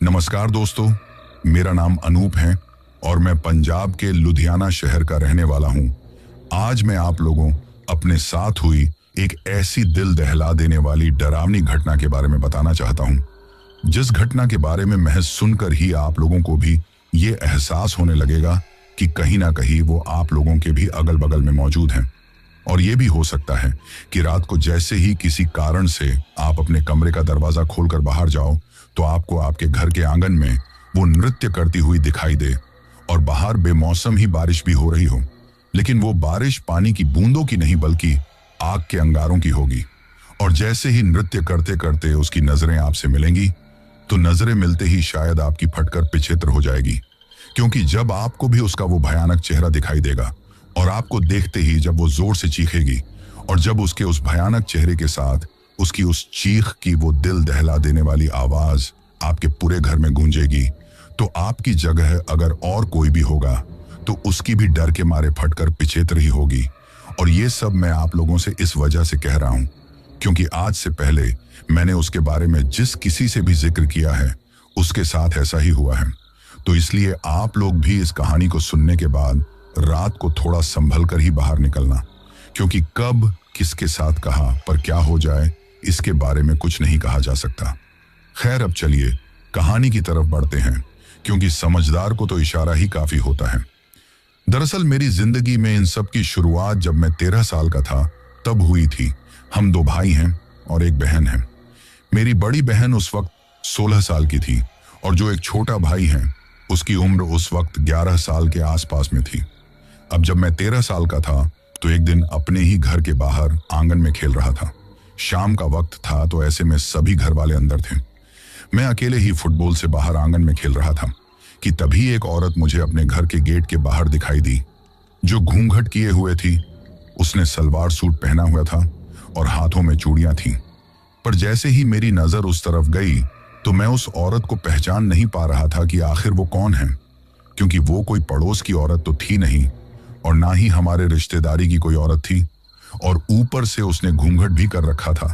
नमस्कार दोस्तों, मेरा नाम अनूप है और मैं पंजाब के लुधियाना शहर का रहने वाला हूं। आज मैं आप लोगों अपने साथ हुई एक ऐसी दिल दहला देने वाली डरावनी घटना के बारे में बताना चाहता हूं, जिस घटना के बारे में महज सुनकर ही आप लोगों को भी ये एहसास होने लगेगा कि कहीं ना कहीं वो आप लोगों के भी अगल बगल में मौजूद हैं। और ये भी हो सकता है कि रात को जैसे ही किसी कारण से आप अपने कमरे का दरवाजा खोलकर बाहर जाओ तो आपको आपके घर के आंगन में वो नृत्य करती हुई दिखाई दे और बाहर बेमौसम ही बारिश भी हो रही हो, लेकिन वो बारिश पानी की बूंदों की नहीं बल्कि आग के अंगारों की होगी। और जैसे ही नृत्य करते करते उसकी नजरें आपसे मिलेंगी तो नजरें मिलते ही शायद आपकी फटकर पिछेत्र हो जाएगी, क्योंकि जब आपको भी उसका वो भयानक चेहरा दिखाई देगा और आपको देखते ही जब वो जोर से चीखेगी और जब उसके उस भयानक चेहरे के साथ उसकी उस चीख की वो दिल दहला देने वाली आवाज आपके पूरे घर में गूंजेगी, तो आपकी जगह अगर और कोई भी होगा तो उसकी भी डर के मारे फटकर पिछेत्र ही होगी। और ये सब मैं आप लोगों से इस वजह से कह रहा हूं क्योंकि आज से पहले मैंने उसके बारे में जिस किसी से भी जिक्र किया है उसके साथ ऐसा ही हुआ है। तो इसलिए आप लोग भी इस कहानी को सुनने के बाद रात को थोड़ा संभल कर ही बाहर निकलना, क्योंकि कब किसके साथ कहा पर क्या हो जाए इसके बारे में कुछ नहीं कहा जा सकता। खैर, अब चलिए कहानी की तरफ बढ़ते हैं, क्योंकि समझदार को तो इशारा ही काफी होता है। दरअसल मेरी जिंदगी में इन सब की शुरुआत जब मैं 13 साल का था तब हुई थी। हम 2 भाई हैं और एक बहन है। मेरी बड़ी बहन उस वक्त 16 साल की थी और जो एक छोटा भाई है उसकी उम्र उस वक्त 11 साल के आसपास में थी। अब जब मैं 13 साल का था तो एक दिन अपने ही घर के बाहर आंगन में खेल रहा था। शाम का वक्त था तो ऐसे में सभी घर वाले अंदर थे। मैं अकेले ही फुटबॉल से बाहर आंगन में खेल रहा था कि तभी एक औरत मुझे अपने घर के गेट के बाहर दिखाई दी, जो घूंघट किए हुए थी। उसने सलवार सूट पहना हुआ था और हाथों में चूड़ियां थीं। पर जैसे ही मेरी नजर उस तरफ गई तो मैं उस औरत को पहचान नहीं पा रहा था कि आखिर वो कौन है, क्योंकि वो कोई पड़ोस की औरत तो थी नहीं और ना ही हमारे रिश्तेदारी की कोई औरत थी, और ऊपर से उसने घूंघट भी कर रखा था,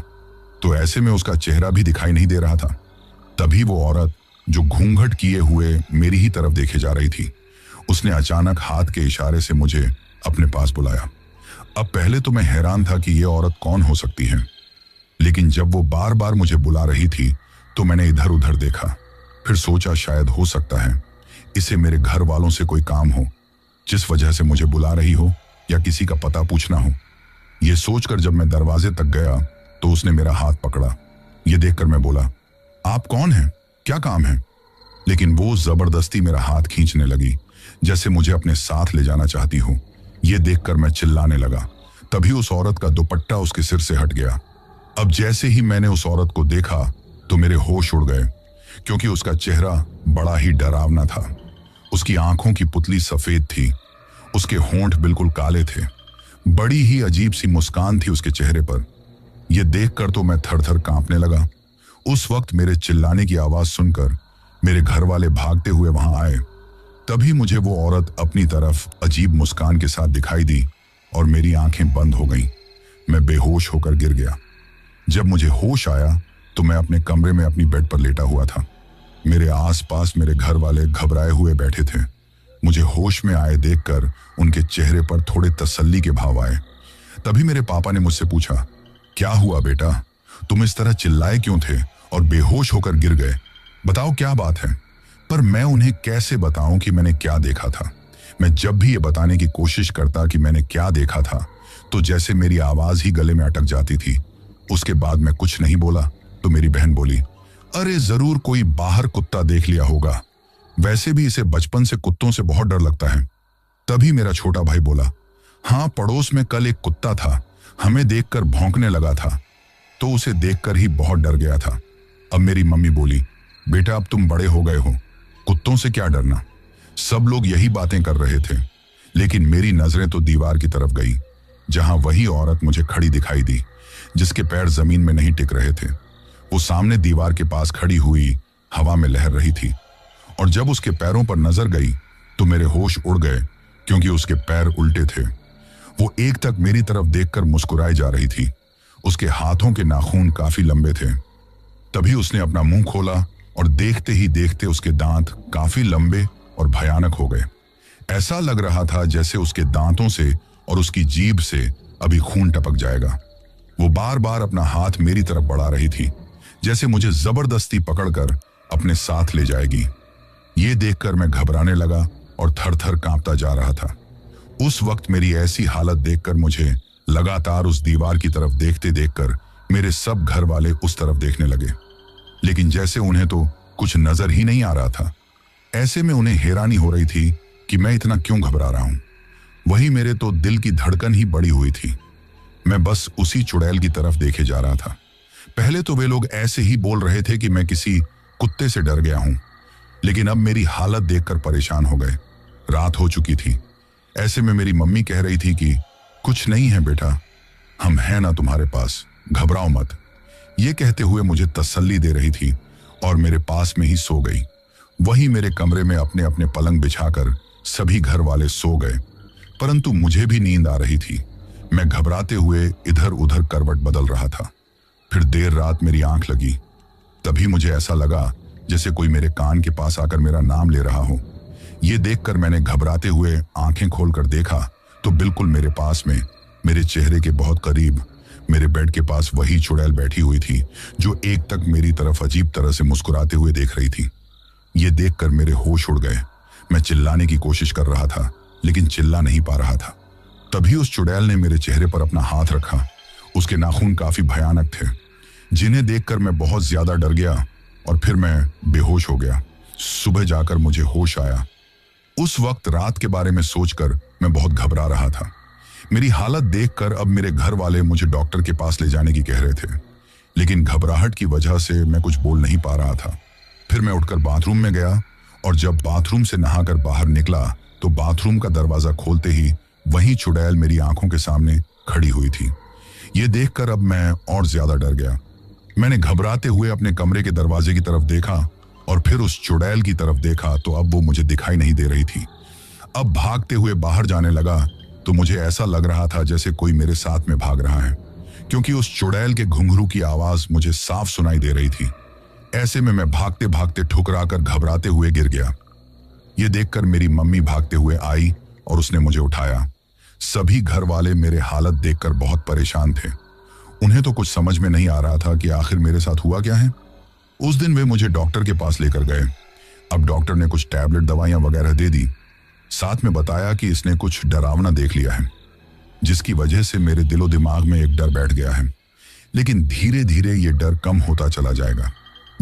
तो ऐसे में उसका चेहरा भी दिखाई नहीं दे रहा था। तभी वो औरत जो घूंघट किए हुए मेरी ही तरफ देखे जा रही थी, उसने अचानक हाथ के इशारे से मुझे अपने पास बुलाया। अब पहले तो मैं हैरान था कि ये औरत कौन हो सकती है, लेकिन जब वो बार बार मुझे बुला रही थी तो मैंने इधर उधर देखा। फिर सोचा शायद हो सकता है इसे मेरे घर वालों से कोई काम हो जिस वजह से मुझे बुला रही हो, या किसी का पता पूछना हो। ये सोचकर जब मैं दरवाजे तक गया तो उसने मेरा हाथ पकड़ा। ये देखकर मैं बोला, आप कौन हैं, क्या काम है? लेकिन वो जबरदस्ती मेरा हाथ खींचने लगी, जैसे मुझे अपने साथ ले जाना चाहती हो। ये देखकर मैं चिल्लाने लगा। तभी उस औरत का दुपट्टा उसके सिर से हट गया। अब जैसे ही मैंने उस औरत को देखा तो मेरे होश उड़ गए, क्योंकि उसका चेहरा बड़ा ही डरावना था। उसकी आंखों की पुतली सफेद थी, उसके होंठ बिल्कुल काले थे, बड़ी ही अजीब सी मुस्कान थी उसके चेहरे पर। यह देखकर तो मैं थर थर कांपने लगा। उस वक्त मेरे चिल्लाने की आवाज सुनकर मेरे घर वाले भागते हुए वहां आए। तभी मुझे वो औरत अपनी तरफ अजीब मुस्कान के साथ दिखाई दी और मेरी आंखें बंद हो गईं। मैं बेहोश होकर गिर गया। जब मुझे होश आया तो मैं अपने कमरे में अपनी बेड पर लेटा हुआ था। मेरे आसपास मेरे घर वाले घबराए हुए बैठे थे। मुझे होश में आए देखकर उनके चेहरे पर थोड़े तसल्ली के भाव आए। तभी मेरे पापा ने मुझसे पूछा, क्या हुआ बेटा, तुम इस तरह चिल्लाए क्यों थे और बेहोश होकर गिर गए? बताओ क्या बात है। पर मैं उन्हें कैसे बताऊं कि मैंने क्या देखा था। मैं जब भी ये बताने की कोशिश करता कि मैंने क्या देखा था तो जैसे मेरी आवाज ही गले में अटक जाती थी। उसके बाद मैं कुछ नहीं बोला तो मेरी बहन बोली, अरे जरूर कोई बाहर कुत्ता देख लिया होगा, वैसे भी इसे बचपन से कुत्तों से बहुत डर लगता है। तभी मेरा छोटा भाई बोला, हाँ पड़ोस में कल एक कुत्ता था, हमें देखकर भौंकने लगा था, तो उसे देखकर ही बहुत डर गया था। अब मेरी मम्मी बोली, बेटा अब तुम बड़े हो गए हो, कुत्तों से क्या डरना। सब लोग यही बातें कर रहे थे, लेकिन मेरी नजरें तो दीवार की तरफ गई, जहां वही औरत मुझे खड़ी दिखाई दी, जिसके पैर जमीन में नहीं टिक रहे थे। वो सामने दीवार के पास खड़ी हुई हवा में लहर रही थी, और जब उसके पैरों पर नजर गई तो मेरे होश उड़ गए, क्योंकि उसके पैर उल्टे थे। वो एक तक मेरी तरफ देखकर मुस्कुराई जा रही थी। उसके हाथों के नाखून काफी लंबे थे। तभी उसने अपना मुंह खोला और देखते ही देखते उसके दांत काफी लंबे और भयानक हो गए। ऐसा लग रहा था जैसे उसके दांतों से और उसकी जीभ से अभी खून टपक जाएगा। वो बार बार अपना हाथ मेरी तरफ बढ़ा रही थी, जैसे मुझे जबरदस्ती पकड़कर अपने साथ ले जाएगी। ये देखकर मैं घबराने लगा और थर थर कांपता जा रहा था। उस वक्त मेरी ऐसी हालत देखकर मुझे लगातार उस दीवार की तरफ देखते देखकर मेरे सब घर वाले उस तरफ देखने लगे, लेकिन जैसे उन्हें तो कुछ नजर ही नहीं आ रहा था। ऐसे में उन्हें हैरानी हो रही थी कि मैं इतना क्यों घबरा रहा हूं। वही मेरे तो दिल की धड़कन ही बढ़ी हुई थी। मैं बस उसी चुड़ैल की तरफ देखे जा रहा था। पहले तो वे लोग ऐसे ही बोल रहे थे कि मैं किसी कुत्ते से डर गया हूं, लेकिन अब मेरी हालत देखकर परेशान हो गए। रात हो चुकी थी। ऐसे में मेरी मम्मी कह रही थी कि कुछ नहीं है बेटा, हम हैं ना तुम्हारे पास, घबराओ मत। ये कहते हुए मुझे तसल्ली दे रही थी और मेरे पास में ही सो गई। वही मेरे कमरे में अपने अपने पलंग बिछाकर सभी घर वाले सो गए, परंतु मुझे भी नींद आ रही थी। मैं घबराते हुए इधर उधर करवट बदल रहा था। फिर देर रात मेरी आंख लगी। तभी मुझे ऐसा लगा जैसे कोई मेरे कान के पास आकर मेरा नाम ले रहा हो। ये देखकर मैंने घबराते हुए आंखें खोलकर देखा तो बिल्कुल मेरे पास में, मेरे चेहरे के बहुत करीब, मेरे बेड के पास वही चुड़ैल बैठी हुई थी जो एक तक मेरी तरफ अजीब तरह से मुस्कुराते हुए देख रही थी। ये देखकर मेरे होश उड़ गए। मैं चिल्लाने की कोशिश कर रहा था, लेकिन चिल्ला नहीं पा रहा था। तभी उस चुड़ैल ने मेरे चेहरे पर अपना हाथ रखा। उसके नाखून काफी भयानक थे, जिन्हें देखकर मैं बहुत ज्यादा डर गया और फिर मैं बेहोश हो गया। सुबह जाकर मुझे होश आया। उस वक्त रात के बारे में सोचकर मैं बहुत घबरा रहा था। मेरी हालत देखकर अब मेरे घर वाले मुझे डॉक्टर के पास ले जाने की कह रहे थे, लेकिन घबराहट की वजह से मैं कुछ बोल नहीं पा रहा था। फिर मैं उठकर बाथरूम में गया और जब बाथरूम से नहाकर बाहर निकला तो बाथरूम का दरवाजा खोलते ही वही चुड़ैल मेरी आंखों के सामने खड़ी हुई थी। ये देखकर अब मैं और ज्यादा डर गया। मैंने घबराते हुए अपने कमरे के दरवाजे की तरफ देखा और फिर उस चुड़ैल की तरफ देखा तो अब वो मुझे दिखाई नहीं दे रही थी। अब भागते हुए बाहर जाने लगा तो मुझे ऐसा लग रहा था जैसे कोई मेरे साथ में भाग रहा है, क्योंकि उस चुड़ैल के घुंघरू की आवाज मुझे साफ सुनाई दे रही थी। ऐसे में मैं भागते भागते ठुकराकर घबराते हुए गिर गया। ये देखकर मेरी मम्मी भागते हुए आई और उसने मुझे उठाया। सभी घर वाले मेरे हालत देखकर बहुत परेशान थे। उन्हें तो कुछ समझ में नहीं आ रहा था कि आखिर मेरे साथ हुआ क्या है। उस दिन वे मुझे डॉक्टर के पास लेकर गए। अब डॉक्टर ने कुछ टैबलेट दवाइयां वगैरह दे दी। साथ में बताया कि इसने कुछ डरावना देख लिया है, जिसकी वजह से मेरे दिलो दिमाग में एक डर बैठ गया है, लेकिन धीरे धीरे ये डर कम होता चला जाएगा।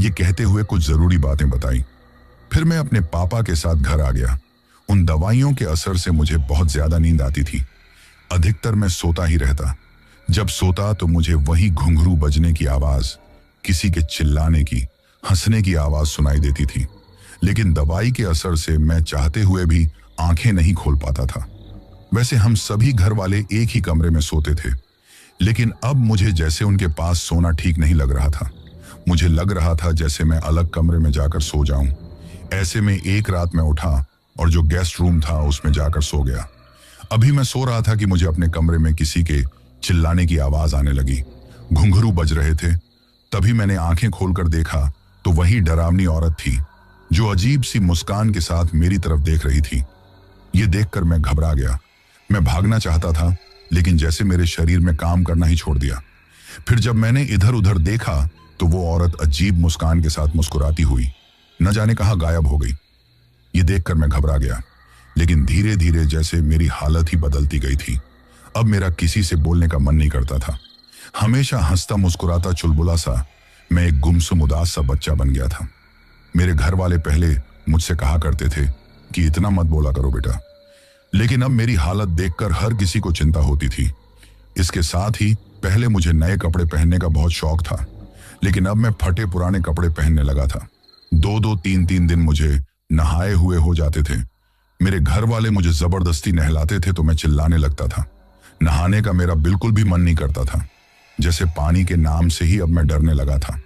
ये कहते हुए कुछ जरूरी बातें बताई। फिर मैं अपने पापा के साथ घर आ गया। उन दवाइयों के असर से मुझे बहुत ज्यादा नींद आती थी। अधिकतर मैं सोता ही रहता। जब सोता तो मुझे वही घुंघरू बजने की आवाज, किसी के चिल्लाने की, हंसने की आवाज सुनाई देती थी, लेकिन दवाई के असर से मैं चाहते हुए भी आंखें नहीं खोल पाता था। वैसे हम सभी घर वाले एक ही कमरे में सोते थे, लेकिन अब मुझे जैसे उनके पास सोना ठीक नहीं लग रहा था। मुझे लग रहा था जैसे मैं अलग कमरे में जाकर सो जाऊं। ऐसे में एक रात मैं उठा और जो गेस्ट रूम था उसमें जाकर सो गया। अभी मैं सो रहा था कि मुझे अपने कमरे में किसी के चिल्लाने की आवाज आने लगी। घुंघरू बज रहे थे। तभी मैंने आंखें खोलकर देखा तो वही डरावनी औरत थी जो अजीब सी मुस्कान के साथ मेरी तरफ देख रही थी। ये देखकर मैं घबरा गया। मैं भागना चाहता था, लेकिन जैसे मेरे शरीर में काम करना ही छोड़ दिया। फिर जब मैंने इधर उधर देखा तो वो औरत अजीब मुस्कान के साथ मुस्कुराती हुई न जाने कहां गायब हो गई। ये देखकर मैं घबरा गया, लेकिन धीरे धीरे जैसे मेरी हालत ही बदलती गई थी। अब मेरा किसी से बोलने का मन नहीं करता था। हमेशा हंसता मुस्कुराता चुलबुला सा मैं एक गुमसुम उदास सा बच्चा बन गया था। मेरे घर वाले पहले मुझसे कहा करते थे कि इतना मत बोला करो बेटा, लेकिन अब मेरी हालत देखकर हर किसी को चिंता होती थी। इसके साथ ही पहले मुझे नए कपड़े पहनने का बहुत शौक था, लेकिन अब मैं फटे पुराने कपड़े पहनने लगा था। 2-2, 3-3 दिन मुझे नहाए हुए हो जाते थे। मेरे घर वाले मुझे जबरदस्ती नहलाते थे तो मैं चिल्लाने लगता था। नहाने का मेरा बिल्कुल भी मन नहीं करता था। जैसे पानी के नाम से ही अब मैं डरने लगा था।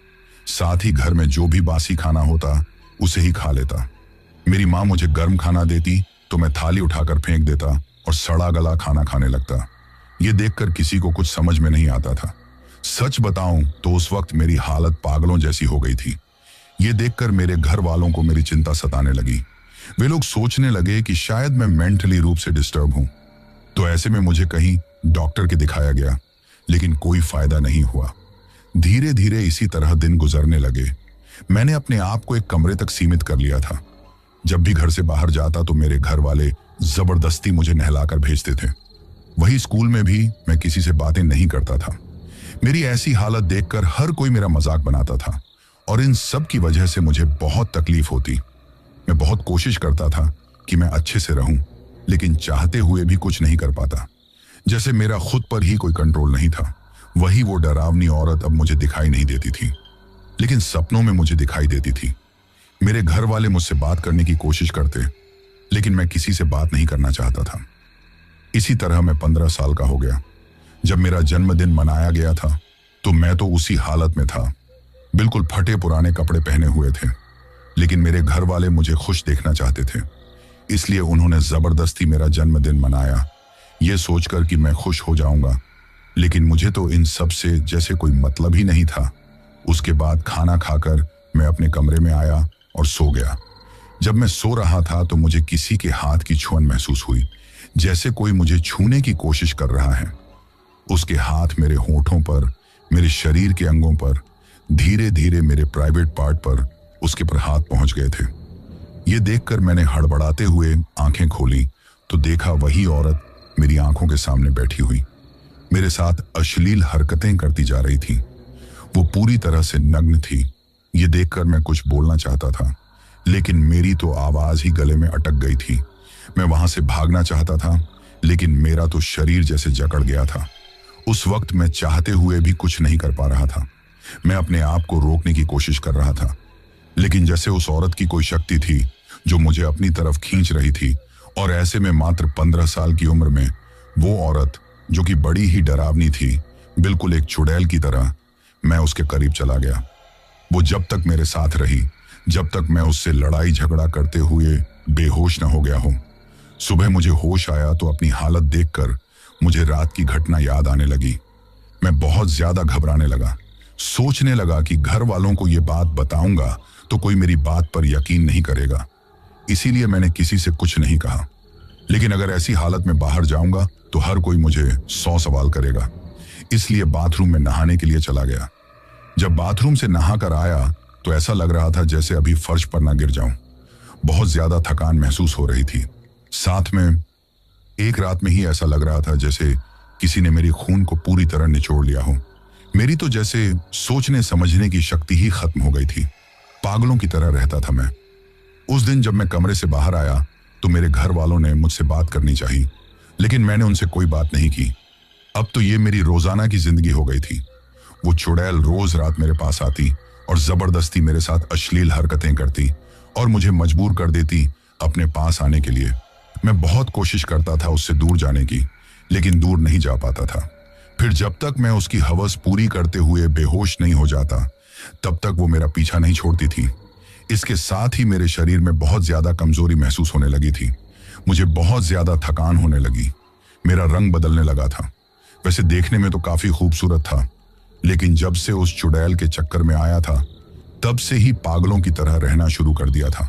साथ ही घर में जो भी बासी खाना होता उसे ही खा लेता। मेरी माँ मुझे गर्म खाना देती तो मैं थाली उठाकर फेंक देता और सड़ा गला खाना खाने लगता। ये देखकर किसी को कुछ समझ में नहीं आता था। सच बताऊं तो उस वक्त मेरी हालत पागलों जैसी हो गई थी। ये देखकर मेरे घर वालों को मेरी चिंता सताने लगी। वे लोग सोचने लगे कि शायद मैं मेंटली रूप से डिस्टर्ब हूं। तो ऐसे में मुझे कहीं डॉक्टर के दिखाया गया, लेकिन कोई फायदा नहीं हुआ। धीरे धीरे इसी तरह दिन गुजरने लगे। मैंने अपने आप को एक कमरे तक सीमित कर लिया था। जब भी घर से बाहर जाता तो मेरे घर वाले जबरदस्ती मुझे नहलाकर भेजते थे। वही स्कूल में भी मैं किसी से बातें नहीं करता था। मेरी ऐसी हालत देखकर हर कोई मेरा मजाक बनाता था और इन सब की वजह से मुझे बहुत तकलीफ होती। मैं बहुत कोशिश करता था कि मैं अच्छे से रहूं, लेकिन चाहते हुए भी कुछ नहीं कर पाता। जैसे मेरा खुद पर ही कोई कंट्रोल नहीं था। वही वो डरावनी औरत अब मुझे दिखाई नहीं देती थी, लेकिन सपनों में मुझे दिखाई देती थी। मेरे घर वाले मुझसे बात करने की कोशिश करते, लेकिन मैं किसी से बात नहीं करना चाहता था। इसी तरह मैं 15 साल का हो गया। जब मेरा जन्मदिन मनाया गया था तो मैं तो उसी हालत में था, बिल्कुल फटे पुराने कपड़े पहने हुए थे। लेकिन मेरे घर वाले मुझे खुश देखना चाहते थे, इसलिए उन्होंने जबरदस्ती मेरा जन्मदिन मनाया, ये सोचकर कि मैं खुश हो जाऊंगा। लेकिन मुझे तो इन सब से जैसे कोई मतलब ही नहीं था। उसके बाद खाना खाकर मैं अपने कमरे में आया और सो गया। जब मैं सो रहा था तो मुझे किसी के हाथ की छुअन महसूस हुई, जैसे कोई मुझे छूने की कोशिश कर रहा है। उसके हाथ मेरे होठों पर, मेरे शरीर के अंगों पर, धीरे धीरे मेरे प्राइवेट पार्ट पर उसके पर हाथ पहुंच गए थे। ये देखकर मैंने हड़बड़ाते हुए आंखें खोली तो देखा वही औरत मेरी आंखों के सामने बैठी हुई मेरे साथ अश्लील हरकतें करती जा रही थी। वो पूरी तरह से नग्न थी। ये देखकर मैं कुछ बोलना चाहता था, लेकिन मेरी तो आवाज ही गले में अटक गई थी। मैं वहां से भागना चाहता था, लेकिन मेरा तो शरीर जैसे जकड़ गया था। उस वक्त मैं चाहते हुए भी कुछ नहीं कर पा रहा था। मैं अपने आप को रोकने की कोशिश कर रहा था, लेकिन जैसे उस औरत की कोई शक्ति थी जो मुझे अपनी तरफ खींच रही थी। और ऐसे में मात्र 15 साल की उम्र में वो औरत, जो कि बड़ी ही डरावनी थी, बिल्कुल एक चुड़ैल की तरह, मैं उसके करीब चला गया। वो जब तक मेरे साथ रही, जब तक मैं उससे लड़ाई झगड़ा करते हुए बेहोश न हो गया हूं। सुबह मुझे होश आया तो अपनी हालत देखकर मुझे रात की घटना याद आने लगी। मैं बहुत ज्यादा घबराने लगा। सोचने लगा कि घर वालों को ये बात बताऊंगा तो कोई मेरी बात पर यकीन नहीं करेगा। इसीलिए मैंने किसी से कुछ नहीं कहा। लेकिन अगर ऐसी हालत में बाहर जाऊंगा तो हर कोई मुझे 100 सवाल करेगा। इसलिए बाथरूम में नहाने के लिए चला गया। जब बाथरूम से नहाकर आया तो ऐसा लग रहा था जैसे अभी फर्श पर ना गिर जाऊं। बहुत ज्यादा थकान महसूस हो रही थी। साथ में एक रात में ही ऐसा लग रहा था जैसे किसी ने मेरी खून को पूरी तरह निचोड़ लिया हो। मेरी तो जैसे सोचने समझने की शक्ति ही खत्म हो गई थी। पागलों की तरह रहता था मैं। उस दिन जब मैं कमरे से बाहर आया तो मेरे घर वालों ने मुझसे बात करनी चाहिए, लेकिन मैंने उनसे कोई बात नहीं की। अब तो ये मेरी रोजाना की जिंदगी हो गई थी। वो चुड़ैल रोज रात मेरे पास आती और जबरदस्ती मेरे साथ अश्लील हरकतें करती और मुझे मजबूर कर देती अपने पास आने के लिए। मैं बहुत कोशिश करता था उससे दूर जाने की, लेकिन दूर नहीं जा पाता था। फिर जब तक मैं उसकी हवस पूरी करते हुए बेहोश नहीं हो जाता, तब तक वो मेरा पीछा नहीं छोड़ती थी। इसके साथ ही मेरे शरीर में बहुत ज्यादा कमजोरी महसूस होने लगी थी। मुझे बहुत ज्यादा थकान होने लगी। मेरा रंग बदलने लगा था। वैसे देखने में तो काफी खूबसूरत था, लेकिन जब से उस चुड़ैल के चक्कर में आया था, तब से ही पागलों की तरह रहना शुरू कर दिया था।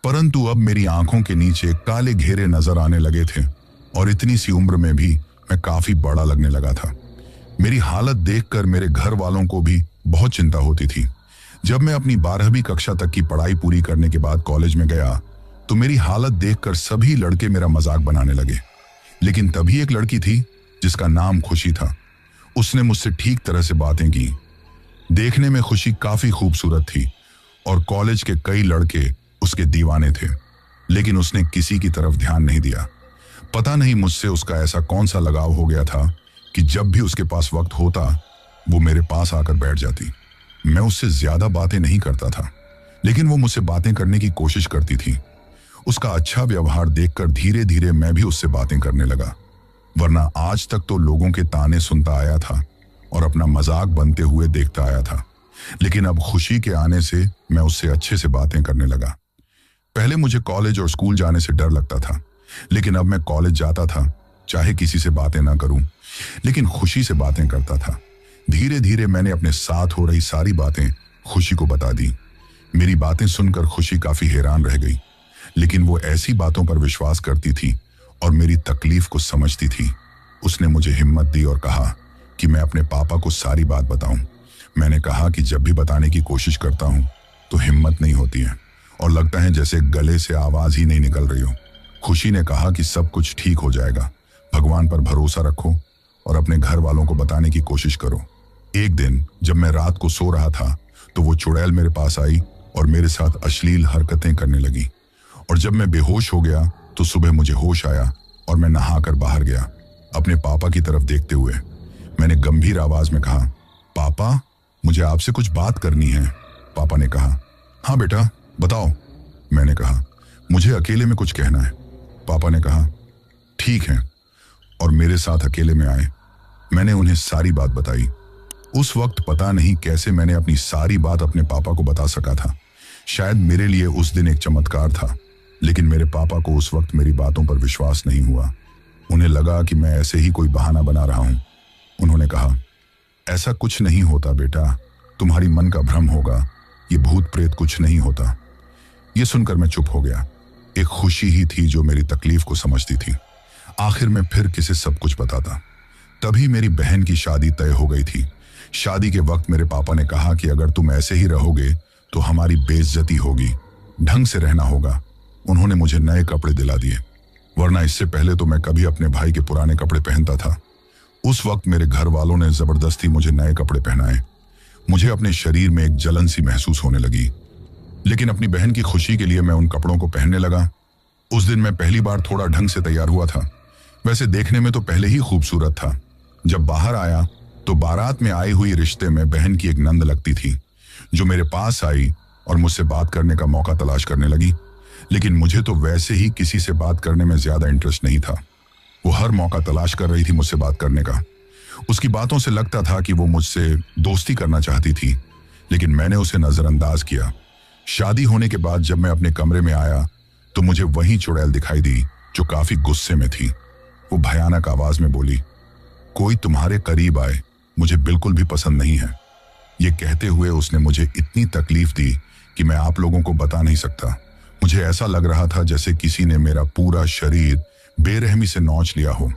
परंतु अब मेरी आंखों के नीचे काले घेरे नजर आने लगे थे और इतनी सी उम्र में भी मैं काफी बड़ा लगने लगा था। मेरी हालत देखकर मेरे घर वालों को भी बहुत चिंता होती थी। जब मैं अपनी 12वीं कक्षा तक की पढ़ाई पूरी करने के बाद कॉलेज में गया तो मेरी हालत देखकर सभी लड़के मेरा मजाक बनाने लगे। लेकिन तभी एक लड़की थी जिसका नाम खुशी था। उसने मुझसे ठीक तरह से बातें की। देखने में खुशी काफी खूबसूरत थी और कॉलेज के कई लड़के उसके दीवाने थे, लेकिन उसने किसी की तरफ ध्यान नहीं दिया। पता नहीं मुझसे उसका ऐसा कौन सा लगाव हो गया था कि जब भी उसके पास वक्त होता वो मेरे पास आकर बैठ जाती। मैं उससे ज्यादा बातें नहीं करता था, लेकिन वो मुझसे बातें करने की कोशिश करती थी। उसका अच्छा व्यवहार देखकर धीरे धीरे मैं भी उससे बातें करने लगा। वरना आज तक तो लोगों के ताने सुनता आया था और अपना मजाक बनते हुए देखता आया था, लेकिन अब खुशी के आने से मैं उससे अच्छे से बातें करने लगा। पहले मुझे कॉलेज और स्कूल जाने से डर लगता था, लेकिन अब मैं कॉलेज जाता था, चाहे किसी से बातें ना करूं, लेकिन खुशी से बातें करता था। धीरे धीरे मैंने अपने साथ हो रही सारी बातें खुशी को बता दी। मेरी बातें सुनकर खुशी काफी हैरान रह गई, लेकिन वो ऐसी बातों पर विश्वास करती थी और मेरी तकलीफ को समझती थी। उसने मुझे हिम्मत दी और कहा कि मैं अपने पापा को सारी बात बताऊं। मैंने कहा कि जब भी बताने की कोशिश करता हूं तो हिम्मत नहीं होती है और लगता है जैसे गले से आवाज ही नहीं निकल रही हो। खुशी ने कहा कि सब कुछ ठीक हो जाएगा, भगवान पर भरोसा रखो और अपने घर वालों को बताने की कोशिश करो। एक दिन जब मैं रात को सो रहा था तो वो चुड़ैल मेरे पास आई और मेरे साथ अश्लील हरकतें करने लगी। और जब मैं बेहोश हो गया तो सुबह मुझे होश आया और मैं नहाकर बाहर गया। अपने पापा की तरफ देखते हुए मैंने गंभीर आवाज में कहा, पापा, मुझे आपसे कुछ बात करनी है। पापा ने कहा, हाँ बेटा, बताओ। मैंने कहा, मुझे अकेले में कुछ कहना है। पापा ने कहा, ठीक है, और मेरे साथ अकेले में आए। मैंने उन्हें सारी बात बताई। उस वक्त पता नहीं कैसे मैंने अपनी सारी बात अपने पापा को बता सका था। शायद मेरे लिए उस दिन एक चमत्कार था, लेकिन मेरे पापा को उस वक्त मेरी बातों पर विश्वास नहीं हुआ। उन्हें लगा कि मैं ऐसे ही कोई बहाना बना रहा हूं। उन्होंने कहा, ऐसा कुछ नहीं होता बेटा, तुम्हारी मन का भ्रम होगा, ये भूत प्रेत कुछ नहीं होता। ये सुनकर मैं चुप हो गया। एक खुशी ही थी जो मेरी तकलीफ को समझती थी। आखिर में फिर किसे सब कुछ बताता। तभी मेरी बहन की शादी तय हो गई थी। शादी के वक्त मेरे पापा ने कहा कि अगर तुम ऐसे ही रहोगे तो हमारी बेइज्जती होगी, ढंग से रहना होगा। उन्होंने मुझे नए कपड़े दिला दिए, वरना इससे पहले तो मैं कभी अपने भाई के पुराने कपड़े पहनता था। उस वक्त मेरे घर वालों ने जबरदस्ती मुझे नए कपड़े पहनाए। मुझे अपने शरीर में एक जलन सी महसूस होने लगी, लेकिन अपनी बहन की खुशी के लिए मैं उन कपड़ों को पहनने लगा। उस दिन मैं पहली बार थोड़ा ढंग से तैयार हुआ था। वैसे देखने में तो पहले ही खूबसूरत था। जब बाहर आया तो बारात में आई हुई रिश्ते में बहन की एक नंद लगती थी, जो मेरे पास आई और मुझसे बात करने का मौका तलाश करने लगी। लेकिन मुझे तो वैसे ही किसी से बात करने में ज्यादा इंटरेस्ट नहीं था। वो हर मौका तलाश कर रही थी मुझसे बात करने का। उसकी बातों से लगता था कि वो मुझसे दोस्ती करना चाहती थी, लेकिन मैंने उसे नजरअंदाज किया। शादी होने के बाद जब मैं अपने कमरे में आया तो मुझे वही चुड़ैल दिखाई दी जो काफी गुस्से में थी। वो भयानक आवाज में बोली, कोई तुम्हारे करीब आए मुझे बिल्कुल भी पसंद नहीं है। ये कहते हुए उसने मुझे इतनी तकलीफ दी कि मैं आप लोगों को बता नहीं सकता। मुझे ऐसा लग रहा था जैसे किसी ने मेरा पूरा शरीर बेरहमी से नोच लिया हो।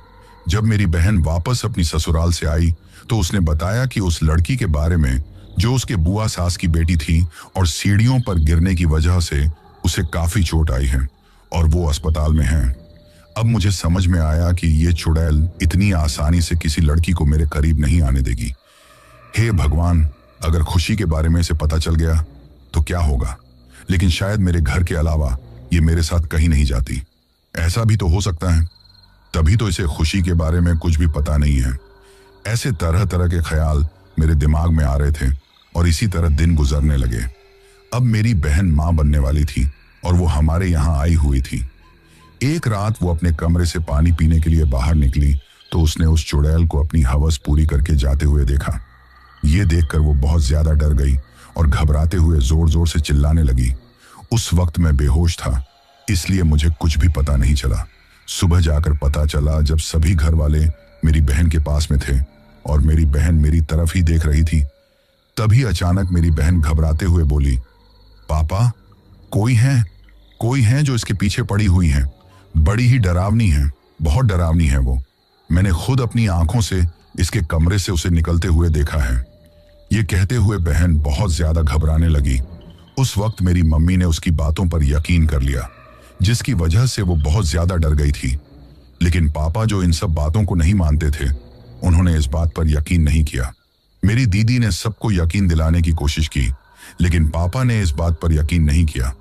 जब मेरी बहन वापस अपनी ससुराल से आई तो उसने बताया कि उस लड़की के बारे में जो उसके बुआ सास की बेटी थी और सीढ़ियों पर गिरने की वजह से उसे काफी चोट आई है और वो अस्पताल में है। अब मुझे समझ में आया कि ये चुड़ैल इतनी आसानी से किसी लड़की को मेरे करीब नहीं आने देगी। हे भगवान, अगर खुशी के बारे में इसे पता चल गया तो क्या होगा? लेकिन शायद मेरे घर के अलावा ये मेरे साथ कहीं नहीं जाती। ऐसा भी तो हो सकता है, तभी तो इसे खुशी के बारे में कुछ भी पता नहीं है। ऐसे तरह तरह के ख्याल मेरे दिमाग में आ रहे थे और इसी तरह दिन गुजरने लगे। अब मेरी बहन मां बनने वाली थी और वो हमारे यहाँ आई हुई थी। एक रात वो अपने कमरे से पानी पीने के लिए बाहर निकली तो उसने उस चुड़ैल को अपनी हवस पूरी करके जाते हुए देखा। ये देखकर वो बहुत ज्यादा डर गई और घबराते हुए जोर जोर से चिल्लाने लगी। उस वक्त मैं बेहोश था, इसलिए मुझे कुछ भी पता नहीं चला। सुबह जाकर पता चला जब सभी घर वाले मेरी बहन के पास में थे और मेरी बहन मेरी तरफ ही देख रही थी। तभी अचानक मेरी बहन घबराते हुए बोली, पापा, कोई है जो इसके पीछे पड़ी हुई है। बड़ी ही डरावनी है, बहुत डरावनी है वो। मैंने खुद अपनी आंखों से इसके कमरे से उसे निकलते हुए देखा है। ये कहते हुए बहन बहुत ज्यादा घबराने लगी। उस वक्त मेरी मम्मी ने उसकी बातों पर यकीन कर लिया, जिसकी वजह से वो बहुत ज्यादा डर गई थी। लेकिन पापा, जो इन सब बातों को नहीं मानते थे, उन्होंने इस बात पर यकीन नहीं किया। मेरी दीदी ने सबको यकीन दिलाने की कोशिश की, लेकिन पापा ने इस बात पर यकीन नहीं किया।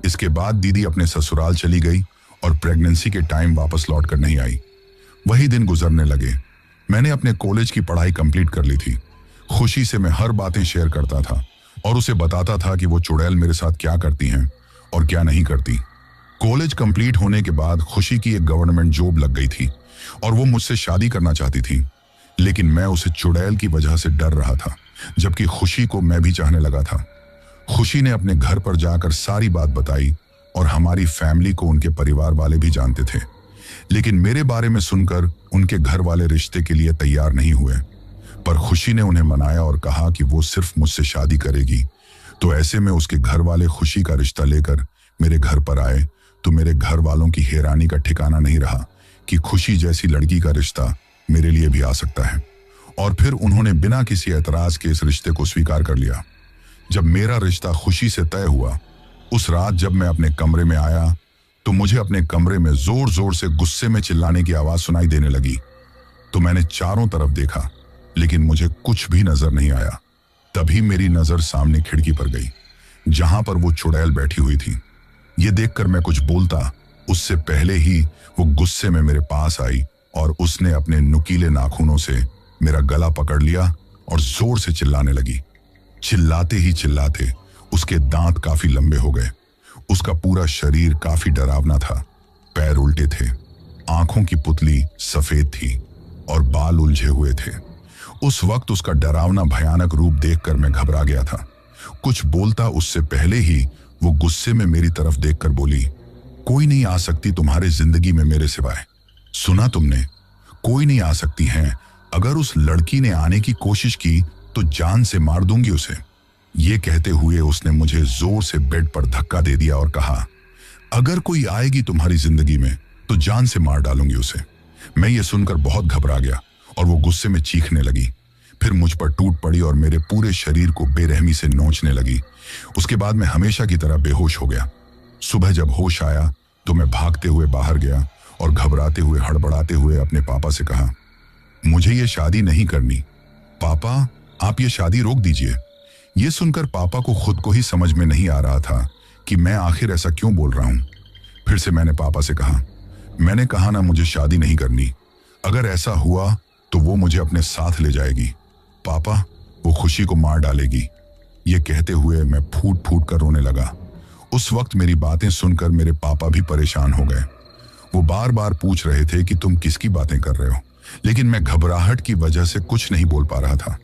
इसके बाद दीदी अपने ससुराल चली गई और प्रेगनेंसी के टाइम वापस लौट कर नहीं आई। वही दिन गुजरने लगे। मैंने अपने कॉलेज की पढ़ाई कंप्लीट कर ली थी। खुशी से मैं हर बातें शेयर करता था और उसे बताता था कि वो चुड़ैल मेरे साथ क्या करती हैं और क्या नहीं करती। कॉलेज कंप्लीट होने के बाद खुशी की एक गवर्नमेंट जॉब लग गई थी और वो मुझसे शादी करना चाहती थी, लेकिन मैं उसे चुड़ैल की वजह से डर रहा था, जबकि खुशी को मैं भी चाहने लगा था। खुशी ने अपने घर पर जाकर सारी बात बताई और हमारी फैमिली को उनके परिवार वाले भी जानते थे, लेकिन मेरे बारे में सुनकर उनके घर वाले रिश्ते के लिए तैयार नहीं हुए। पर खुशी ने उन्हें मनाया और कहा कि वो सिर्फ मुझसे शादी करेगी तो ऐसे में उसके घर वाले खुशी का रिश्ता लेकर मेरे घर पर आए तो मेरे घर वालों की हैरानी का ठिकाना नहीं रहा कि खुशी जैसी लड़की का रिश्ता मेरे लिए भी आ सकता है। और फिर उन्होंने बिना किसी एतराज के इस रिश्ते को स्वीकार कर लिया। जब मेरा रिश्ता खुशी से तय हुआ, उस रात जब मैं अपने कमरे में आया तो मुझे अपने कमरे में जोर जोर से गुस्से में चिल्लाने की आवाज सुनाई देने लगी। तो मैंने चारों तरफ देखा, लेकिन मुझे कुछ भी नजर नहीं आया। तभी मेरी नजर सामने खिड़की पर गई, जहां पर वो चुड़ैल बैठी हुई थी। ये देखकर मैं कुछ बोलता उससे पहले ही वो गुस्से में मेरे पास आई और उसने अपने नुकीले नाखूनों से मेरा गला पकड़ लिया और जोर से चिल्लाने लगी। चिल्लाते ही चिल्लाते उसके दांत काफी लंबे हो गए। उसका पूरा शरीर काफी डरावना था। पैर उल्टे थे, आंखों की पुतली सफेद थी और बाल उलझे हुए थे। उस वक्त उसका डरावना भयानक रूप देखकर मैं घबरा गया था। कुछ बोलता उससे पहले ही वो गुस्से में मेरी तरफ देखकर बोली, कोई नहीं आ सकती तुम्हारे जिंदगी में मेरे सिवाय। सुना तुमने? कोई नहीं आ सकती है। अगर उस लड़की ने आने की कोशिश की तो जान से मार दूंगी उसे। ये कहते हुए उसने मुझे जोर से बेड पर धक्का दे दिया और कहा, अगर कोई आएगी तुम्हारी जिंदगी में तो जान से मार डालूंगी उसे। मैं ये सुनकर बहुत घबरा गया और वो गुस्से में चीखने लगी। फिर मुझ पर टूट पड़ी और मेरे पूरे शरीर को बेरहमी से नोचने लगी। उसके बाद मैं हमेशा की तरह बेहोश हो गया। सुबह जब होश आया तो मैं भागते हुए बाहर गया और घबराते हुए हड़बड़ाते हुए अपने पापा से कहा, मुझे ये शादी नहीं करनी। पापा, आप ये शादी रोक दीजिए। ये सुनकर पापा को खुद को ही समझ में नहीं आ रहा था कि मैं आखिर ऐसा क्यों बोल रहा हूं। फिर से मैंने पापा से कहा, मैंने कहा ना मुझे शादी नहीं करनी। अगर ऐसा हुआ तो वो मुझे अपने साथ ले जाएगी। पापा, वो खुशी को मार डालेगी। ये कहते हुए मैं फूट फूट कर रोने लगा। उस वक्त मेरी बातें सुनकर मेरे पापा भी परेशान हो गए। वो बार बार पूछ रहे थे कि तुम किसकी बातें कर रहे हो, लेकिन मैं घबराहट की वजह से कुछ नहीं बोल पा रहा था।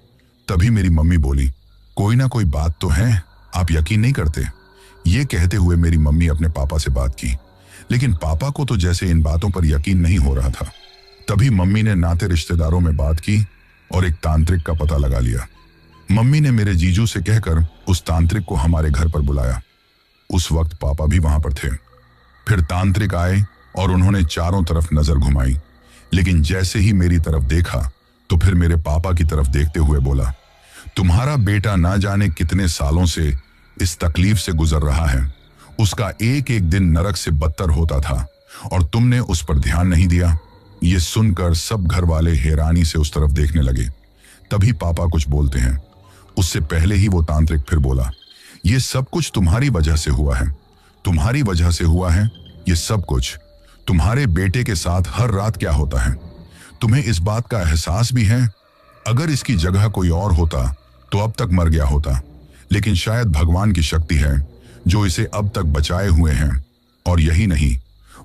तभी मेरी मम्मी बोली, कोई ना कोई बात तो है, आप यकीन नहीं करते। ये कहते हुए मेरी मम्मी अपने पापा से बात की, लेकिन पापा को तो जैसे इन बातों पर यकीन नहीं हो रहा था। तभी मम्मी ने नाते रिश्तेदारों में बात की और एक तांत्रिक का पता लगा लिया। मम्मी ने मेरे जीजू से कहकर उस तांत्रिक को हमारे घर पर बुलाया। उस वक्त पापा भी वहां पर थे। फिर तांत्रिक आए और उन्होंने चारों तरफ नजर घुमाई, लेकिन जैसे ही मेरी तरफ देखा तो फिर मेरे पापा की तरफ देखते हुए बोला, तुम्हारा बेटा ना जाने कितने सालों से इस तकलीफ से गुजर रहा है। उसका एक एक दिन नरक से बदतर होता था और तुमने उस पर ध्यान नहीं दिया। ये सुनकर सब घर वाले हैरानी से उस तरफ देखने लगे। तभी पापा कुछ बोलते हैं, उससे पहले ही वो तांत्रिक फिर बोला, ये सब कुछ तुम्हारी वजह से हुआ है। तुम्हारी वजह से हुआ है ये सब कुछ। तुम्हारे बेटे के साथ हर रात क्या होता है, तुम्हें इस बात का एहसास भी है? अगर इसकी जगह कोई और होता तो अब तक मर गया होता, लेकिन शायद भगवान की शक्ति है जो इसे अब तक बचाए हुए हैं। और यही नहीं,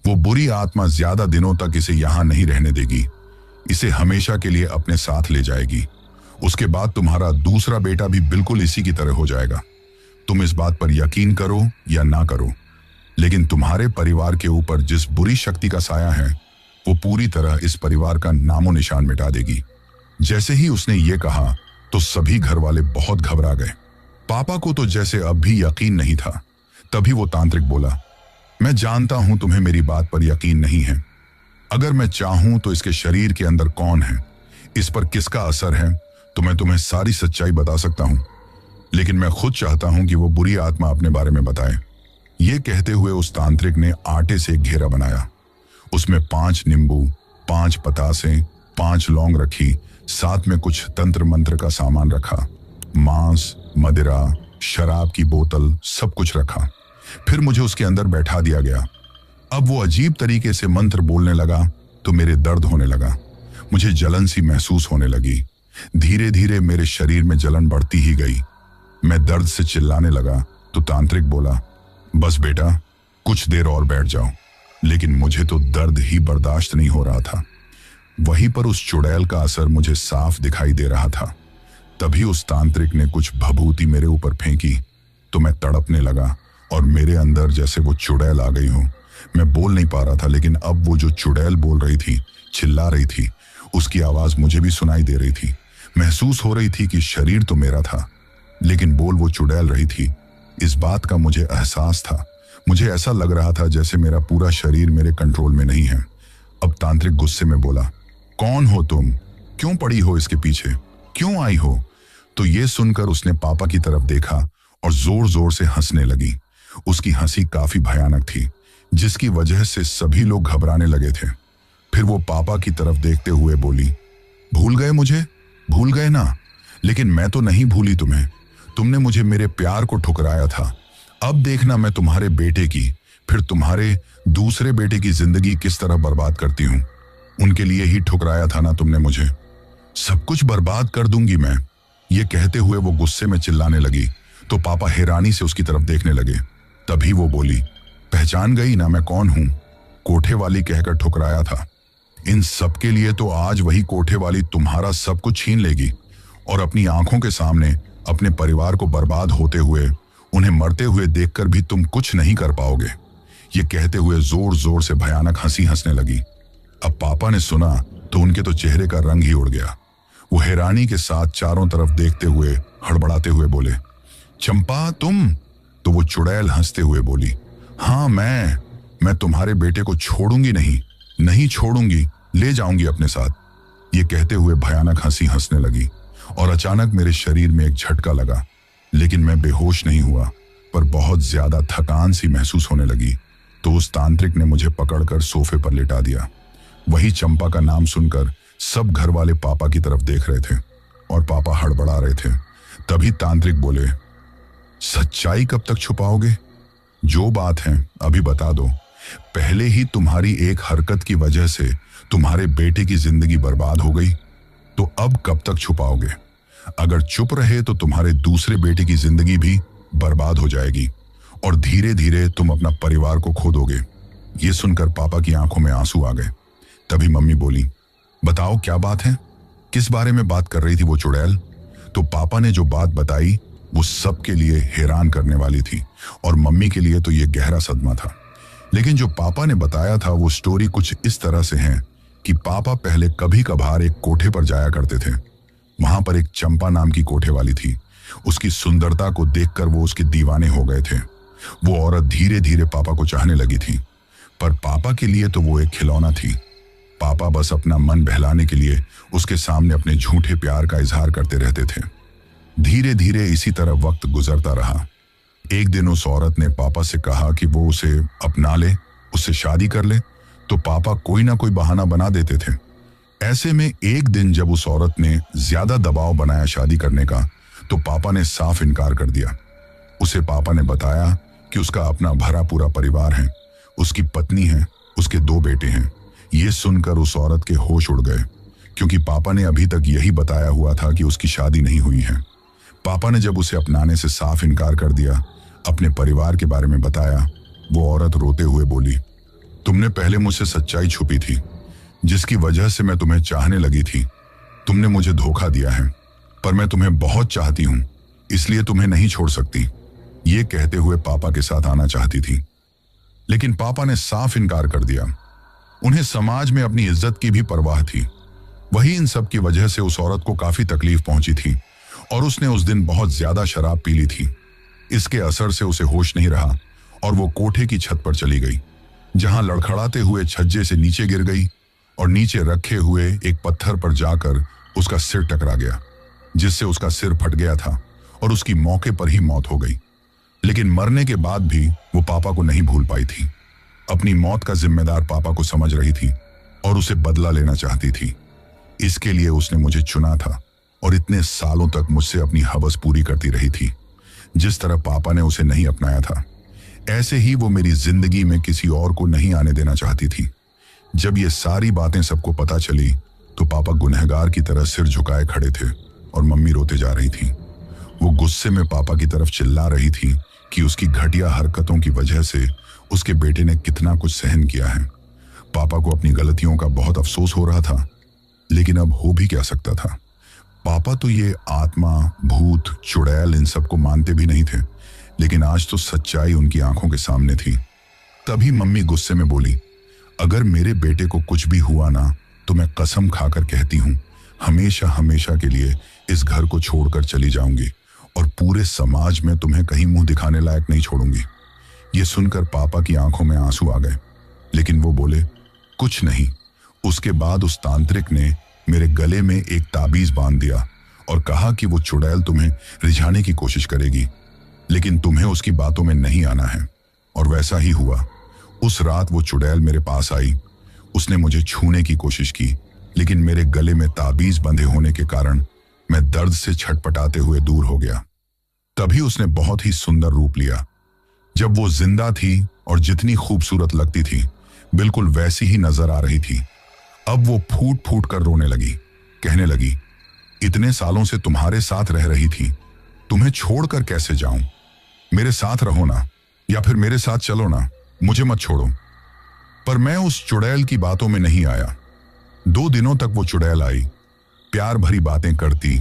वो बुरी आत्मा ज्यादा दिनों तक इसे यहां नहीं रहने देगी। इसे हमेशा के लिए अपने साथ ले जाएगी। उसके बाद तुम्हारा दूसरा बेटा भी बिल्कुल इसी की तरह हो जाएगा। तुम इस बात पर यकीन करो या ना करो, लेकिन तुम्हारे परिवार के ऊपर जिस बुरी शक्ति का साया है वो पूरी तरह इस परिवार का नामो निशान मिटा देगी। जैसे ही उसने ये कहा तो सभी घर वाले बहुत घबरा गए। पापा को तो जैसे अब भी यकीन नहीं था। तभी वो तांत्रिक बोला, मैं जानता हूं तुम्हें मेरी बात पर यकीन नहीं है। अगर मैं चाहूं तो इसके शरीर के अंदर कौन है, इस पर किसका असर है, तो मैं तुम्हें सारी सच्चाई बता सकता हूं, लेकिन मैं खुद चाहता हूं कि वो बुरी आत्मा अपने बारे में बताए। ये कहते हुए उस तांत्रिक ने आटे से एक घेरा बनाया। उसमें 5 नींबू, 5 पतासे, 5 लौंग रखी, साथ में कुछ तंत्र मंत्र का सामान रखा। मांस, मदिरा, शराब की बोतल, सब कुछ रखा। फिर मुझे उसके अंदर बैठा दिया गया। अब वो अजीब तरीके से मंत्र बोलने लगा तो मेरे दर्द होने लगा। मुझे जलन सी महसूस होने लगी। धीरे धीरे मेरे शरीर में जलन बढ़ती ही गई। मैं दर्द से चिल्लाने लगा तो तांत्रिक बोला, बस बेटा, कुछ देर और बैठ जाओ। लेकिन मुझे तो दर्द ही बर्दाश्त नहीं हो रहा था। वहीं पर उस चुड़ैल का असर मुझे साफ दिखाई दे रहा था। तभी उस तांत्रिक ने कुछ भभूति मेरे ऊपर फेंकी तो मैं तड़पने लगा और मेरे अंदर जैसे वो चुड़ैल आ गई हो। मैं बोल नहीं पा रहा था, लेकिन अब वो जो चुड़ैल बोल रही थी, चिल्ला रही थी, उसकी आवाज मुझे भी सुनाई दे रही थी। महसूस हो रही थी कि शरीर तो मेरा था, लेकिन बोल वो चुड़ैल रही थी। इस बात का मुझे एहसास था। मुझे ऐसा लग रहा था जैसे मेरा पूरा शरीर मेरे कंट्रोल में नहीं है। अब तांत्रिक गुस्से में बोला, कौन हो तुम? क्यों पड़ी हो इसके पीछे? क्यों आई हो? तो ये सुनकर उसने पापा की तरफ देखा और जोर जोर से हंसने लगी। उसकी हंसी काफी भयानक थी, जिसकी वजह से सभी लोग घबराने लगे थे। फिर वो पापा की तरफ देखते हुए बोली, भूल गए मुझे? भूल गए ना? लेकिन मैं तो नहीं भूली तुम्हें। तुमने मुझे मेरे प्यार को ठुकराया था। अब देखना मैं तुम्हारे बेटे की, फिर तुम्हारे दूसरे बेटे की जिंदगी किस तरह बर्बाद करती हूं। उनके लिए ही ठुकराया था ना तुमने मुझे। सब कुछ बर्बाद कर दूंगी मैं। ये कहते हुए वो गुस्से में चिल्लाने लगी तो पापा हैरानी से उसकी तरफ देखने लगे। तभी वो बोली, पहचान गई ना मैं कौन हूं? कोठे वाली कहकर ठुकराया था। इन सब के लिए तो आज वही कोठे वाली तुम्हारा सब कुछ छीन लेगी और अपनी आंखों के सामने अपने परिवार को बर्बाद होते हुए, उन्हें मरते हुए देखकर भी तुम कुछ नहीं कर पाओगे। ये कहते हुए जोर जोर से भयानक हंसी हंसने लगी। अब पापा ने सुना तो उनके तो चेहरे का रंग ही उड़ गया। वो हैरानी के साथ चारों तरफ देखते हुए हड़बड़ाते हुए बोले, चंपा तुम? तो वो चुड़ैल हंसते हुए बोली, हाँ मैं तुम्हारे बेटे को छोड़ूंगी नहीं, नहीं छोड़ूंगी, ले जाऊंगी अपने साथ। ये कहते हुए भयानक हंसी हंसने लगी और अचानक मेरे शरीर में एक झटका लगा। लेकिन मैं बेहोश नहीं हुआ, पर बहुत ज्यादा थकान सी महसूस होने लगी। तो उस तांत्रिक ने मुझे पकड़कर सोफे पर लिटा दिया। वही चंपा का नाम सुनकर सब घर वाले पापा की तरफ देख रहे थे और पापा हड़बड़ा रहे थे। तभी तांत्रिक बोले, सच्चाई कब तक छुपाओगे? जो बात है अभी बता दो। पहले ही तुम्हारी एक हरकत की वजह से तुम्हारे बेटे की जिंदगी बर्बाद हो गई, तो अब कब तक छुपाओगे? अगर चुप रहे तो तुम्हारे दूसरे बेटे की जिंदगी भी बर्बाद हो जाएगी और धीरे धीरे तुम अपना परिवार को खो दोगे। ये सुनकर पापा की आंखों में आंसू आ गए। तभी मम्मी बोली, बताओ क्या बात है? किस बारे में बात कर रही थी वो चुड़ैल? तो पापा ने जो बात बताई वो सबके लिए हैरान करने वाली थी और मम्मी के लिए तो ये गहरा सदमा था। लेकिन जो पापा ने बताया था वो स्टोरी कुछ इस तरह से है कि पापा पहले कभी कभार एक कोठे पर जाया करते थे। वहां पर एक चंपा नाम की कोठे वाली थी। उसकी सुंदरता को देखकर वो उसके दीवाने हो गए थे। वो औरत धीरे धीरे पापा को चाहने लगी थी, पर पापा के लिए तो वो एक खिलौना थी। पापा बस अपना मन बहलाने के लिए उसके सामने अपने झूठे प्यार का इजहार करते रहते थे। धीरे धीरे इसी तरह वक्त गुजरता रहा। एक दिन उस औरत ने पापा से कहा कि वो उसे अपना ले, उससे शादी कर ले, तो पापा कोई ना कोई बहाना बना देते थे। ऐसे में एक दिन जब उस औरत ने ज्यादा दबाव बनाया शादी करने का, तो पापा ने साफ इनकार कर दिया। उसे पापा ने बताया कि उसका अपना भरा पूरा परिवार है, उसकी पत्नी है, उसके 2 बेटे हैं। ये सुनकर उस औरत के होश उड़ गए, क्योंकि पापा ने अभी तक यही बताया हुआ था कि उसकी शादी नहीं हुई है। पापा ने जब उसे अपनाने से साफ इनकार कर दिया, अपने परिवार के बारे में बताया, वो औरत रोते हुए बोली, तुमने पहले मुझसे सच्चाई छुपी थी, जिसकी वजह से मैं तुम्हें चाहने लगी थी। तुमने मुझे धोखा दिया है, पर मैं तुम्हें बहुत चाहती हूं, इसलिए तुम्हें नहीं छोड़ सकती। ये कहते हुए पापा के साथ आना चाहती थी, लेकिन पापा ने साफ इनकार कर दिया। उन्हें समाज में अपनी इज्जत की भी परवाह थी। वही इन सब की वजह से उस औरत को काफी तकलीफ पहुंची थी और उसने उस दिन बहुत ज्यादा शराब पी ली थी। इसके असर से उसे होश नहीं रहा और वो कोठे की छत पर चली गई, जहां लड़खड़ाते हुए छज्जे से नीचे गिर गई और नीचे रखे हुए एक पत्थर पर जाकर उसका सिर टकरा गया, जिससे उसका सिर फट गया था और उसकी मौके पर ही मौत हो गई। लेकिन मरने के बाद भी वो पापा को नहीं भूल पाई थी। अपनी मौत का जिम्मेदार पापा को समझ रही थी और उसे बदला लेना चाहती थी। इसके लिए उसने मुझे चुना था और इतने सालों तक मुझसे अपनी हवस पूरी करती रही थी। जिस तरह पापा ने उसे नहीं अपनाया था, ऐसे ही वो मेरी जिंदगी में किसी और को नहीं आने देना चाहती थी। जब ये सारी बातें सबको पता चली तो पापा गुनहगार की तरह सिर झुकाए खड़े थे और मम्मी रोते जा रही थी। वो गुस्से में पापा की तरफ चिल्ला रही थी कि उसकी घटिया हरकतों की वजह से उसके बेटे ने कितना कुछ सहन किया है। पापा को अपनी गलतियों का बहुत अफसोस हो रहा था, लेकिन अब हो भी क्या सकता था। पापा तो ये आत्मा, भूत, चुड़ैल इन सबको मानते भी नहीं थे, लेकिन आज तो सच्चाई उनकी आंखों के सामने थी। तभी मम्मी गुस्से में बोली, अगर मेरे बेटे को कुछ भी हुआ ना, तो मैं कसम खाकर कहती हूँ, हमेशा हमेशा के लिए इस घर को छोड़कर चली जाऊंगी और पूरे समाज में तुम्हें कहीं मुंह दिखाने लायक नहीं छोड़ूंगी। ये सुनकर पापा की आंखों में आंसू आ गए, लेकिन वो बोले कुछ नहीं। उसके बाद उस तांत्रिक ने मेरे गले में एक ताबीज बांध दिया और कहा कि वो चुड़ैल तुम्हें रिझाने की कोशिश करेगी, लेकिन तुम्हें उसकी बातों में नहीं आना है। और वैसा ही हुआ। उस रात वो चुड़ैल मेरे पास आई। उसने मुझे छूने की कोशिश की, लेकिन मेरे गले में ताबीज बंधे होने के कारण मैं दर्द से छटपटाते हुए दूर हो गया। तभी उसने बहुत ही सुंदर रूप लिया। जब वो जिंदा थी और जितनी खूबसूरत लगती थी, बिल्कुल वैसी ही नजर आ रही थी। अब वो फूट फूट कर रोने लगी, कहने लगी, इतने सालों से तुम्हारे साथ रह रही थी, तुम्हें छोड़कर कैसे जाऊं? मेरे साथ रहो ना, या फिर मेरे साथ चलो ना, मुझे मत छोड़ो। पर मैं उस चुड़ैल की बातों में नहीं आया। 2 दिनों तक वो चुड़ैल आई, प्यार भरी बातें करती,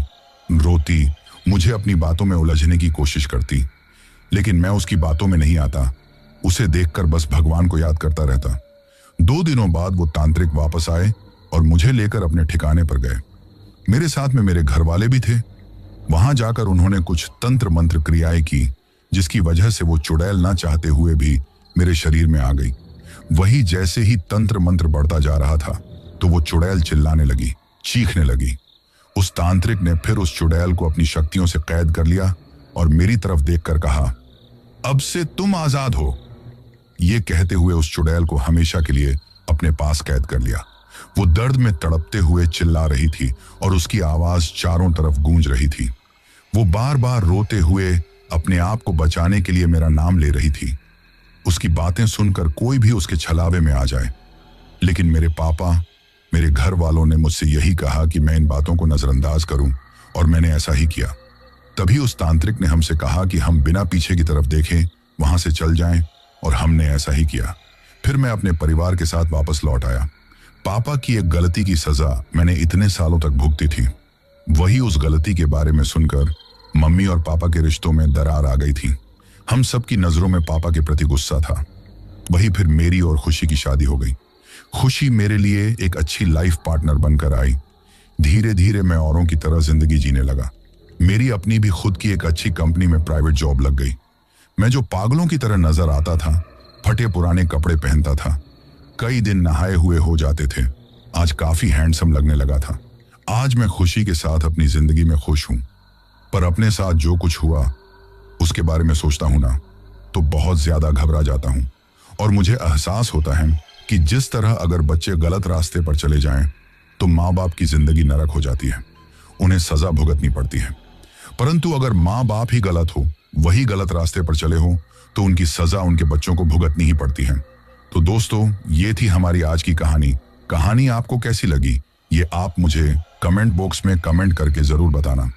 रोती, मुझे अपनी बातों में उलझने की कोशिश करती, लेकिन मैं उसकी बातों में नहीं आता। उसे देखकर बस भगवान को याद करता रहता। 2 दिनों बाद वो तांत्रिक वापस आए और मुझे लेकर अपने ठिकाने पर गए। मेरे साथ में मेरे घर वाले भी थे। वहां जाकर उन्होंने कुछ तंत्र मंत्र क्रियाएं की, जिसकी वजह से वो चुड़ैल ना चाहते हुए भी मेरे शरीर में आ गई। वही जैसे ही तंत्र मंत्र बढ़ता जा रहा था, तो वो चुड़ैल चिल्लाने लगी, चीखने लगी। उस तांत्रिक ने फिर उस चुड़ैल को अपनी शक्तियों से कैद कर लिया और मेरी तरफ देखकर कहा, अब से तुम आजाद हो। ये कहते हुए उस चुड़ैल को हमेशा के लिए अपने पास कैद कर लिया। वो दर्द में तड़पते हुए चिल्ला रही थी और उसकी आवाज चारों तरफ गूंज रही थी। वो बार बार रोते हुए अपने आप को बचाने के लिए मेरा नाम ले रही थी। उसकी बातें सुनकर कोई भी उसके छलावे में आ जाए, लेकिन मेरे पापा, मेरे घर वालों ने मुझसे यही कहा कि मैं इन बातों को नजरअंदाज करूं, और मैंने ऐसा ही किया। तभी उस तांत्रिक ने हमसे कहा कि हम बिना पीछे की तरफ देखें वहां से चल जाएं, और हमने ऐसा ही किया। फिर मैं अपने परिवार के साथ वापस लौट आया। पापा की एक गलती की सजा मैंने इतने सालों तक भुगती थी। वही उस गलती के बारे में सुनकर मम्मी और पापा के रिश्तों में दरार आ गई थी। हम सबकी नजरों में पापा के प्रति गुस्सा था। वही फिर मेरी और खुशी की शादी हो गई। खुशी मेरे लिए एक अच्छी लाइफ पार्टनर बनकर आई। धीरे धीरे मैं औरों की तरह जिंदगी जीने लगा। मेरी अपनी भी खुद की एक अच्छी कंपनी में प्राइवेट जॉब लग गई। मैं जो पागलों की तरह नजर आता था, फटे पुराने कपड़े पहनता था, कई दिन नहाए हुए हो जाते थे, आज काफी हैंडसम लगने लगा था। आज मैं खुशी के साथ अपनी जिंदगी में खुश हूं। पर अपने साथ जो कुछ हुआ उसके बारे में सोचता हूं ना, तो बहुत ज्यादा घबरा जाता हूं। और मुझे एहसास होता है कि जिस तरह अगर बच्चे गलत रास्ते पर चले जाएं, तो माँ बाप की जिंदगी नरक हो जाती है, उन्हें सजा भुगतनी पड़ती है। परंतु अगर माँ बाप ही गलत हो, वही गलत रास्ते पर चले हो, तो उनकी सजा उनके बच्चों को भुगतनी ही पड़ती है। तो दोस्तों, ये थी हमारी आज की कहानी। कहानी आपको कैसी लगी, ये आप मुझे कमेंट बॉक्स में कमेंट करके जरूर बताना।